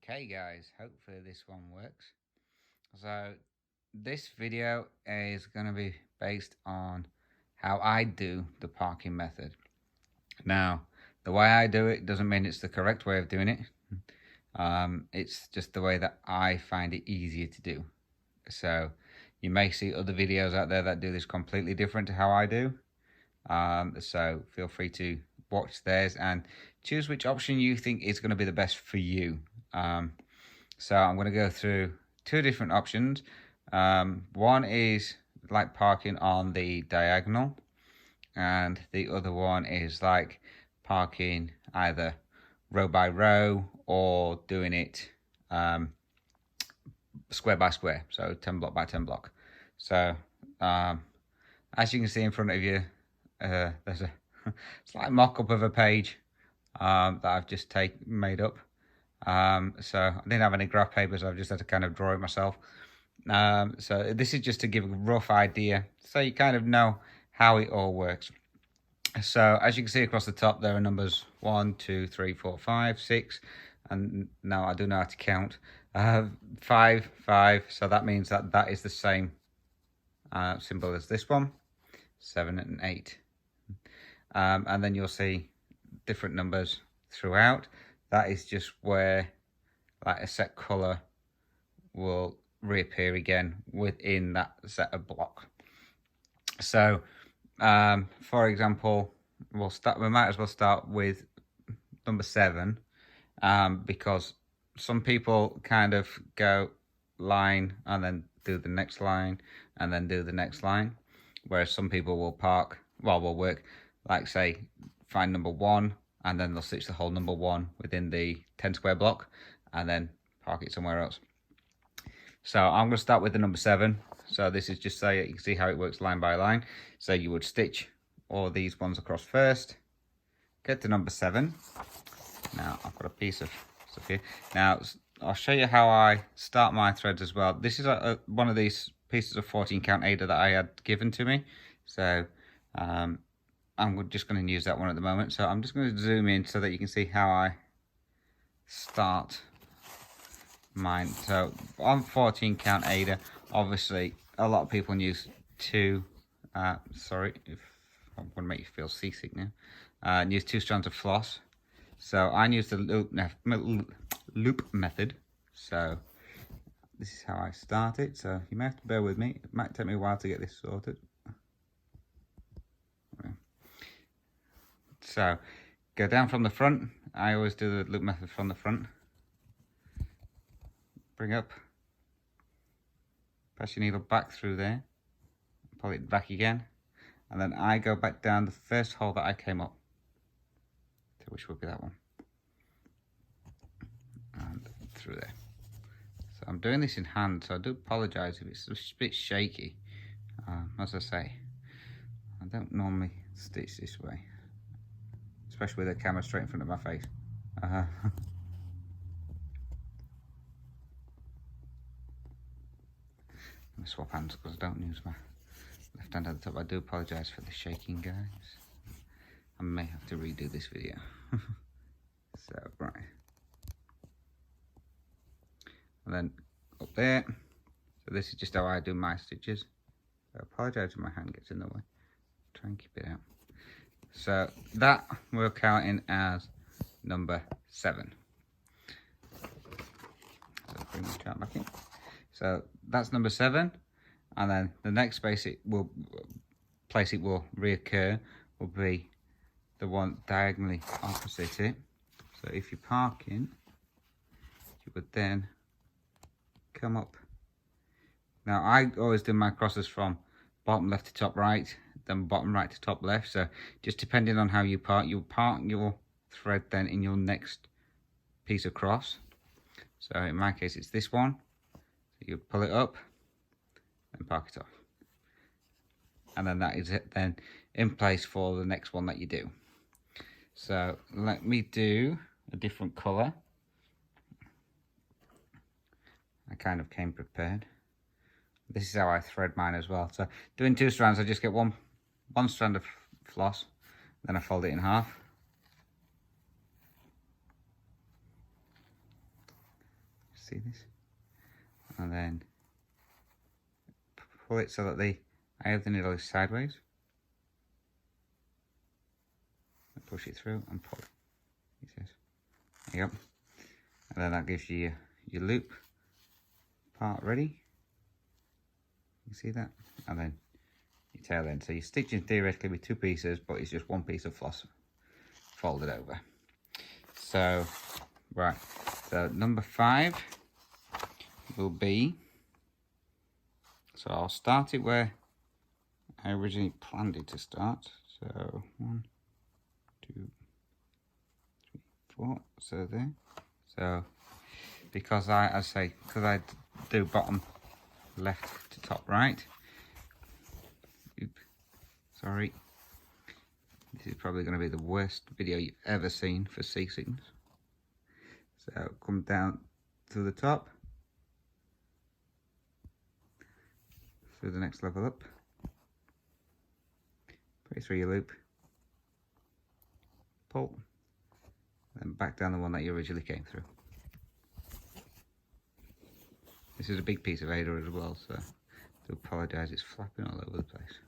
Okay guys, hopefully this one works. So this video is going to be based on how I do the parking method. Now, the way I do it doesn't mean it's the correct way of doing it. It's just the way that I find it easier to do. So you may see other videos out there that do this completely different to how I do. So feel free to watch theirs and choose which option you think is going to be the best for you. So I'm going to go through two different options. One is like parking on the diagonal, and the other one is like parking either row by row or doing it square by square, so 10 block by 10 block. So as you can see in front of you, there's a slight mock-up of a page that I've just made up. So I didn't have any graph papers, I've just had to kind of draw it myself. So this is just to give a rough idea, so you kind of know how it all works. So as you can see across the top, there are numbers 1, 2, 3, 4, 5, 6, and now I do know how to count. 5, 5, so that means that that is the same symbol as this one, 7 and 8. And then you'll see different numbers throughout. That is just where like a set color will reappear again within that set of block. So for example, we might as well start with number 7, because some people kind of go line and then do the next line and then do the next line, whereas some people will will work like, say, find number 1 and then they'll stitch the whole number 1 within the 10 square block and then park it somewhere else. So I'm going to start with the number 7. So this is just so you can see how it works line by line. So you would stitch all these ones across first, get to number 7. Now I've got a piece of stuff here. Now I'll show you how I start my threads as well. This is one of these pieces of 14 count Ada that I had given to me. So I'm just going to use that one at the moment. So I'm just going to zoom in so that you can see how I start mine. So on 14 count Ada, obviously a lot of people use 2 sorry if I'm going to make you feel seasick now, use 2 strands of floss. So I use the loop method. So this is how I start it, so you may have to bear with me, it might take me a while to get this sorted. So go down from the front. I always do the loop method from the front. Bring up, press your needle back through there, pull it back again, and then I go back down the first hole that I came up, which would be that one, and through there. So I'm doing this in hand, so I do apologise if it's a bit shaky. As I say, I don't normally stitch this way, especially with the camera straight in front of my face. I'm going to swap hands because I don't use my left hand at the top. I do apologise for the shaking, guys. I may have to redo this video. So, right. And then up there. So this is just how I do my stitches. I apologise if my hand gets in the way. Try and keep it out. So that we're counting as number 7. So bring the chart back in. So that's number 7, and then the next place it will reoccur will be the one diagonally opposite it. So if you're parking, you would then come up. Now I always do my crosses from bottom left to top right, then bottom right to top left. So just depending on how you park, you'll park your thread then in your next piece of cross. So in my case it's this one. You pull it up and park it off, and then that is it then in place for the next one that you do. So let me do a different color. I kind of came prepared. This is how I thread mine as well. So doing 2 strands, I just get one strand of floss, then I fold it in half, see this? And then pull it so that I have the needle is sideways. Push it through and pull it. He says, there you go. And then that gives you your loop part ready. You see that? And then your tail end. So you're stitching theoretically with 2 pieces, but it's just 1 piece of floss folded over. So, right. So number 5 will be, so I'll start it where I originally planned it to start. So 1, 2, 3, 4. So there. So because I do bottom left to top right. Sorry. This is probably going to be the worst video you've ever seen for C-seams. So come down to the top, through the next level up, put it through your loop, pull, then back down the one that you originally came through. This is a big piece of Ada as well, so I do apologise, it's flapping all over the place.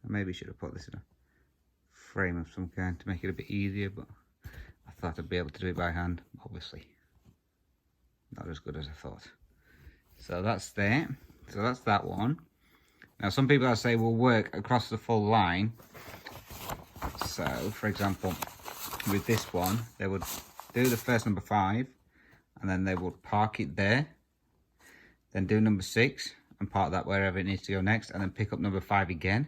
I maybe should have put this in a frame of some kind to make it a bit easier, but I thought I'd be able to do it by hand. Obviously not as good as I thought. So that's there. So that's that one. Now some people I say will work across the full line. So for example, with this one, they would do the first number 5 and then they would park it there, then do number 6 and park that wherever it needs to go next, and then pick up number 5 again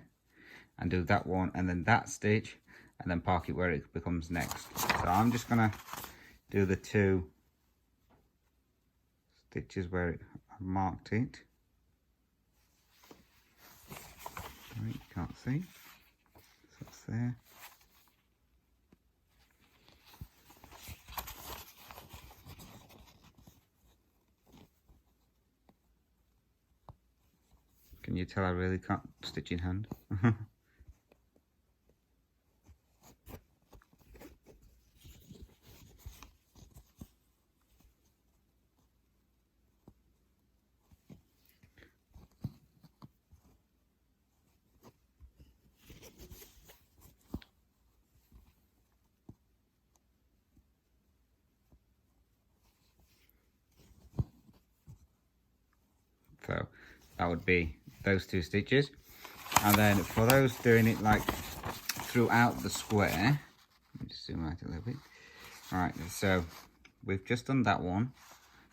and do that one and then that stitch and then park it where it becomes next. So I'm just gonna do the 2 stitches where I marked it. Right, you can't see, so that's there. Can you tell I really can't stitch in hand? So that would be those 2 stitches, and then for those doing it like throughout the square, let me just zoom out a little bit. All right, so we've just done that one,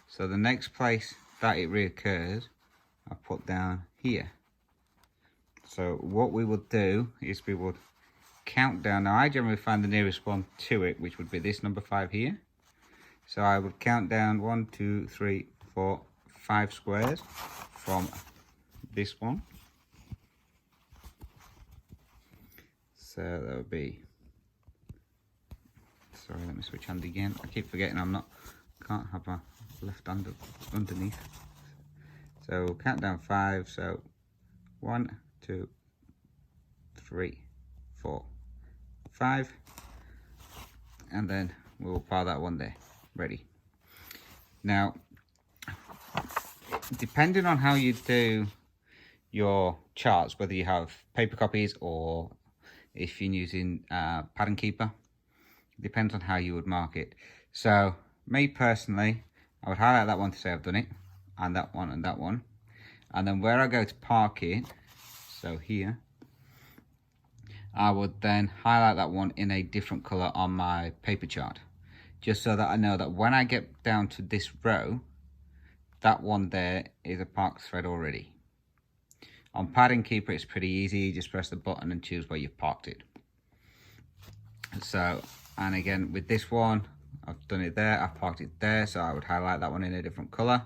so the next place that it reoccurs I put down here. So what we would do is we would count down. Now I generally find the nearest one to it, which would be this number 5 here. So I would count down 1, 2, 3, 4, 5 squares from this one. So that would be, sorry, let me switch hand again. I keep forgetting can't have my left hand underneath. So count down 5, so 1, 2, 3, 4, 5, and then we'll pile that one there, ready. Now, depending on how you do your charts, whether you have paper copies or if you're using Pattern Keeper, it depends on how you would mark it. So me personally, I would highlight that one to say I've done it, and that one and that one, and then where I go to park it, so here, I would then highlight that one in a different color on my paper chart, just so that I know that when I get down to this row, that one there is a parked thread already. On Pattern Keeper, it's pretty easy. You just press the button and choose where you've parked it. So, and again, with this one, I've done it there, I've parked it there, so I would highlight that one in a different color,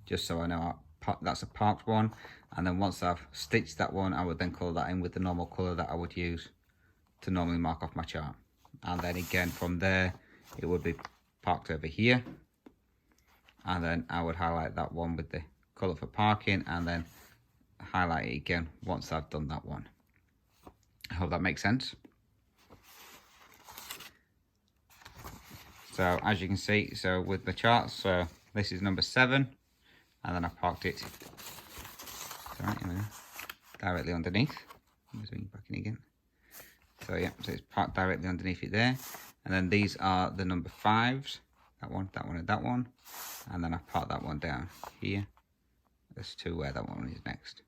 just so I know that's a parked one. And then once I've stitched that one, I would then color that in with the normal color that I would use to normally mark off my chart. And then again, from there, it would be parked over here. And then I would highlight that one with the color for parking, and then highlight it again once I've done that one. I hope that makes sense. So as you can see, so with the charts, so this is number 7, and then I parked it directly underneath. Let's bring it back in again. So yeah, so it's parked directly underneath it there. And then these are the number 5s. That one, and that one. And then I parked that one down here as to where that one is next.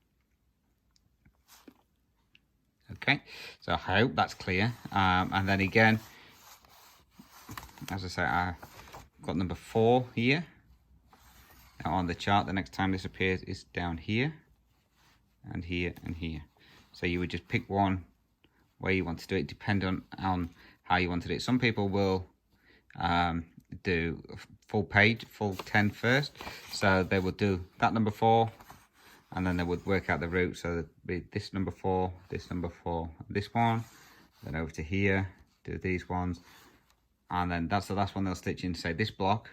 Okay, so I hope that's clear. And then again, as I say, I've got number 4 here. Now on the chart, the next time this appears is down here, and here, and here. So you would just pick one where you want to do it, depending on how you want to do it. Some people will do full page, full 10 first. So they would do that number 4, and then they would work out the route. So there'd be this number 4, this number 4, this one, then over to here, do these ones, and then that's the last one they'll stitch in, say this block,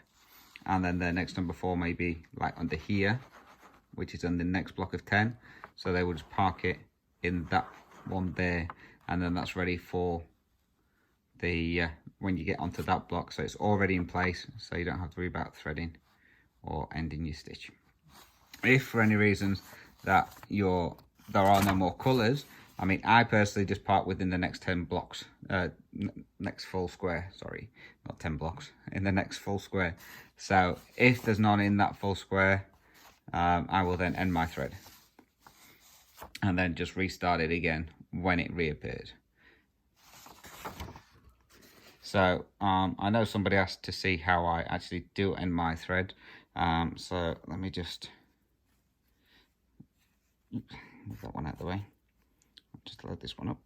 and then the next number 4 may be like under here, which is on the next block of 10. So they would just park it in that one there, and then that's ready for the when you get onto that block. So it's already in place, so you don't have to worry about threading or ending your stitch. If for any reasons that there are no more colours, I mean, I personally just park within the next 10 blocks, next full square, sorry, not 10 blocks, in the next full square. So if there's none in that full square, I will then end my thread and then just restart it again when it reappears. So I know somebody asked to see how I actually do end my thread. So let me just move that one out of the way. I'll just load this one up.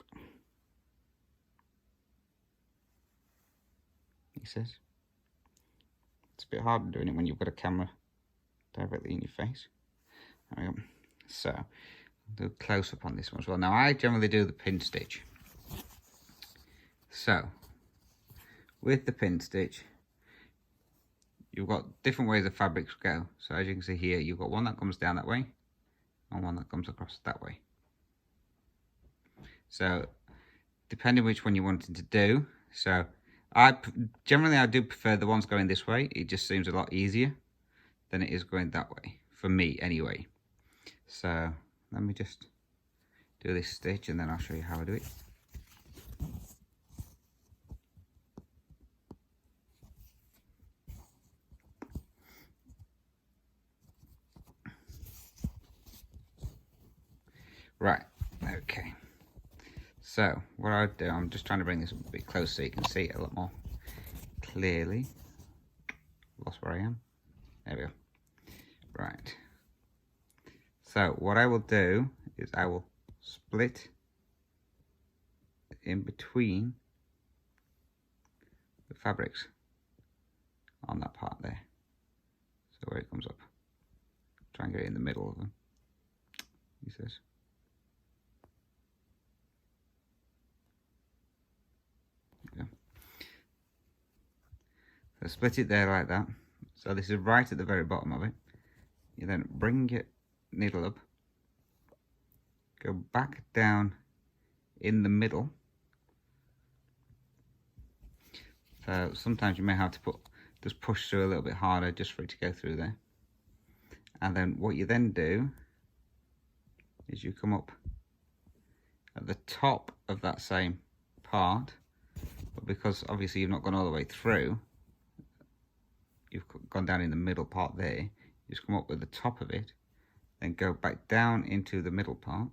He says it's a bit harder doing it when you've got a camera directly in your face. There we go. So I'll do a close up on this one as well. Now I generally do the pin stitch. So with the pin stitch, you've got different ways the fabrics go. So as you can see here, you've got one that comes down that way and one that comes across that way. So depending which one you're wanting to do, so generally I do prefer the ones going this way. It just seems a lot easier than it is going that way, for me anyway. So let me just do this stitch and then I'll show you how I do it. Right, okay. So what I do, I'm just trying to bring this a bit closer so you can see it a lot more clearly. Lost where I am. There we go. Right. So what I will do is I will split in between the fabrics on that part there. So where it comes up. Try and get it in the middle of them, he says. So split it there like that. So this is right at the very bottom of it. You then bring your needle up, go back down in the middle. So sometimes you may have to just push through a little bit harder just for it to go through there. And then what you then do is you come up at the top of that same part, but because obviously you've not gone all the way through, you've gone down in the middle part there, you just come up with the top of it, then go back down into the middle part,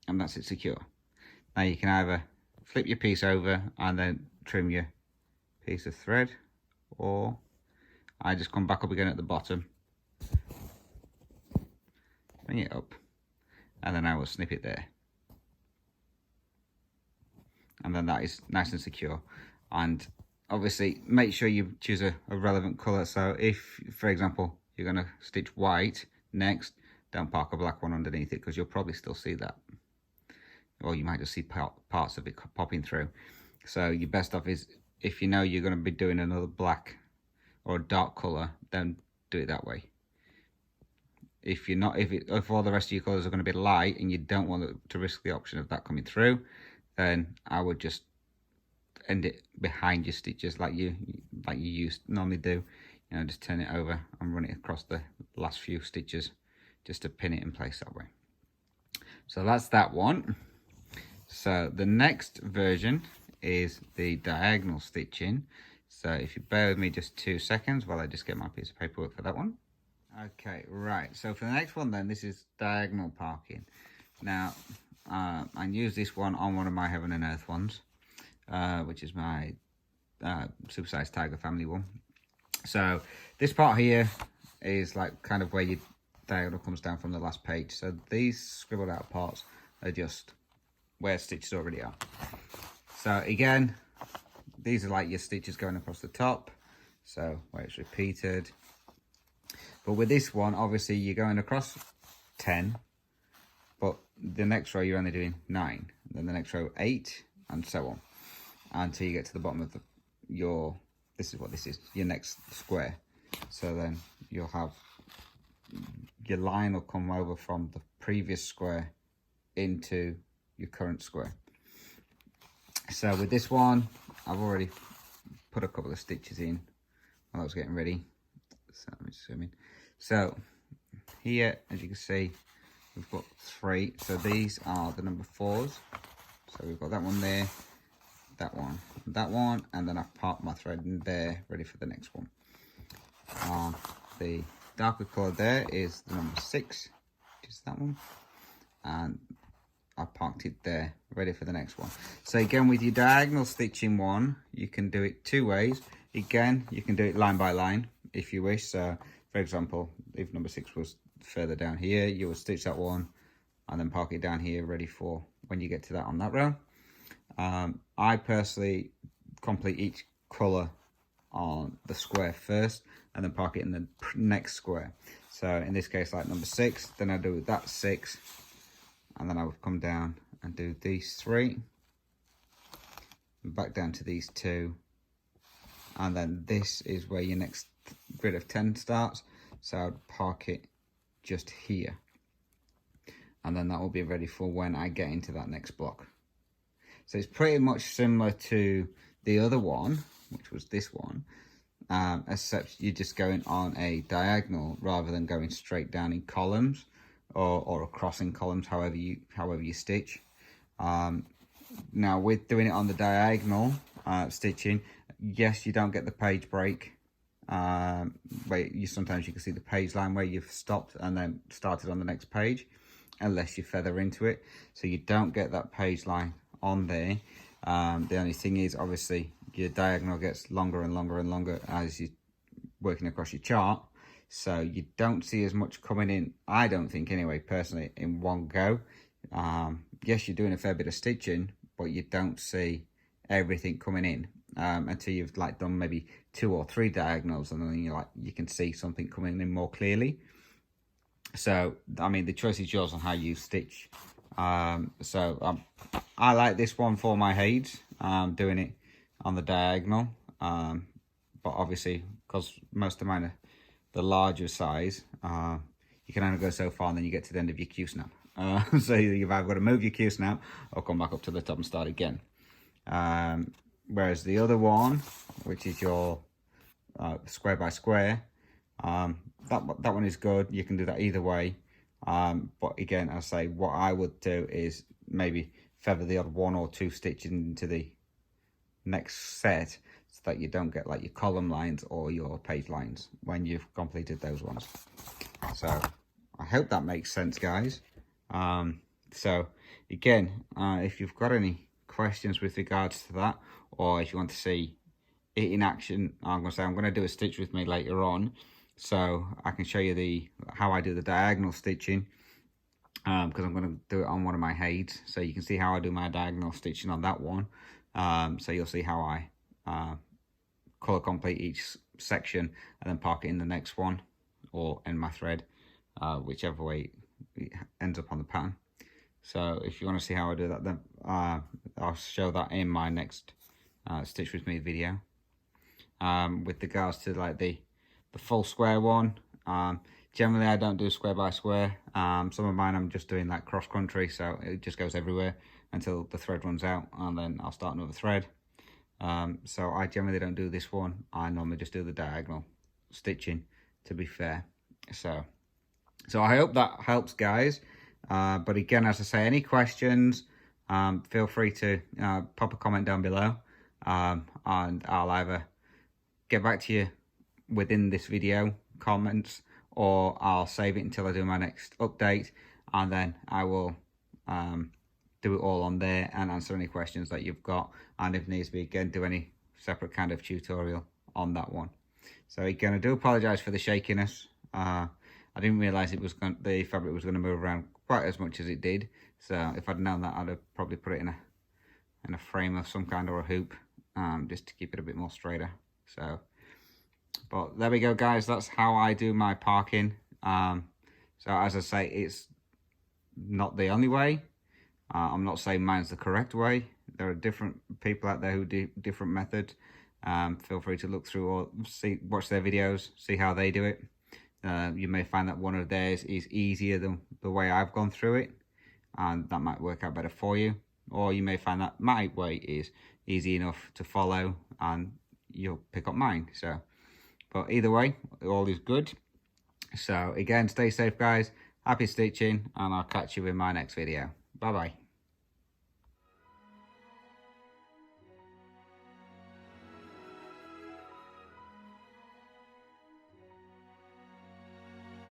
and that's it secure. Now you can either flip your piece over and then trim your piece of thread, or I just come back up again at the bottom, bring it up, and then I will snip it there. And then that is nice and secure. And obviously make sure you choose a relevant colour. So if, for example, you're going to stitch white next, don't park a black one underneath it, because you'll probably still see that. Or you might just see parts of it popping through. So your best off is, if you know you're going to be doing another black or a dark colour, then do it that way. If you're not, if all the rest of your colours are going to be light and you don't want to risk the option of that coming through, then I would just end it behind your stitches like you normally do. You know, just turn it over and run it across the last few stitches just to pin it in place that way. So that's that one. So the next version is the diagonal stitching. So if you bear with me just 2 seconds while I just get my piece of paperwork for that one. Okay, right, so for the next one then, this is diagonal parking. Now, I use this one on one of my Heaven and Earth ones, which is my Supersized Tiger family one. So this part here is like kind of where your diagonal comes down from the last page. So these scribbled out parts are just where stitches already are. So again, these are like your stitches going across the top, so where it's repeated. But with this one, obviously you're going across 10, but the next row you're only doing 9, then the next row 8, and so on, until you get to the bottom of this is what this is, your next square. So then you'll have, your line will come over from the previous square into your current square. So with this one, I've already put a couple of stitches in while I was getting ready. So let me zoom in. So here, as you can see, we've got 3. So these are the number 4s. So we've got that one there, that one, and then I've parked my thread in there, ready for the next one. The darker colour there is the number 6, which is that one, and I parked it there, ready for the next one. So again, with your diagonal stitching one, you can do it 2 ways. Again, you can do it line by line if you wish. So for example, if number 6 was further down here, you would stitch that one and then park it down here, ready for when you get to that on that row. I personally complete each colour on the square first and then park it in the next square. So in this case, like number 6, then I do that 6, and then I would come down and do these 3, back down to these 2, and then this is where your next grid of 10 starts. So I'd park it just here, and then that will be ready for when I get into that next block. So it's pretty much similar to the other one, which was this one, except you're just going on a diagonal rather than going straight down in columns or across in columns, however you stitch. Now with doing it on the diagonal stitching, yes, you don't get the page break. Where sometimes you can see the page line where you've stopped and then started on the next page, unless you feather into it. So you don't get that page line on there. The only thing is, obviously, your diagonal gets longer and longer and longer as you're working across your chart. So you don't see as much coming in, I don't think anyway, personally, in one go. Yes, you're doing a fair bit of stitching, but you don't see everything coming in until you've like done maybe 2 or 3 diagonals, and then you can see something coming in more clearly. So I mean, the choice is yours on how you stitch. I like this one for my heids, doing it on the diagonal, but obviously because most of mine are the larger size, you can only go so far and then you get to the end of your Q snap. So you've either got to move your Q snap or come back up to the top and start again. Whereas the other one, which is your square by square, that one is good. You can do that either way. But again, I say what I would do is maybe feather the odd 1 or 2 stitches into the next set, so that you don't get like your column lines or your page lines when you've completed those ones. So I hope that makes sense, guys. So again, if you've got any questions with regards to that, or if you want to see it in action, I'm going to do a stitch with me later on, so I can show you how I do the diagonal stitching, because I'm going to do it on one of my heids, so you can see how I do my diagonal stitching on that one. So you'll see how I colour complete each section and then park it in the next one or in my thread, whichever way it ends up on the pattern. So if you want to see how I do that, then I'll show that in my next stitch with me video. With regards to like the full square one, generally I don't do square by square. Some of mine I'm just doing like cross country, so it just goes everywhere until the thread runs out, and then I'll start another thread. So I generally don't do this one. I normally just do the diagonal stitching, to be fair. So I hope that helps, guys. But again, as I say, any questions, feel free to pop a comment down below, and I'll either get back to you within this video comments, or I'll save it until I do my next update, and then I will do it all on there and answer any questions that you've got, and if needs be, again, do any separate kind of tutorial on that one. So again, I do apologize for the shakiness. I didn't realize the fabric was going to move around quite as much as it did. So if I'd known that, I'd have probably put it in a frame of some kind, or a hoop, just to keep it a bit more straighter. So, but there we go, guys. That's how I do my parking. So as I say, it's not the only way. I'm not saying mine's the correct way. There are different people out there who do different methods. Feel free to look through or watch their videos, see how they do it. You may find that one of theirs is easier than the way I've gone through it, and that might work out better for you. Or you may find that my way is easy enough to follow, and you'll pick up mine. So, but either way, all is good. So again, stay safe, guys. Happy stitching, and I'll catch you in my next video. Bye bye.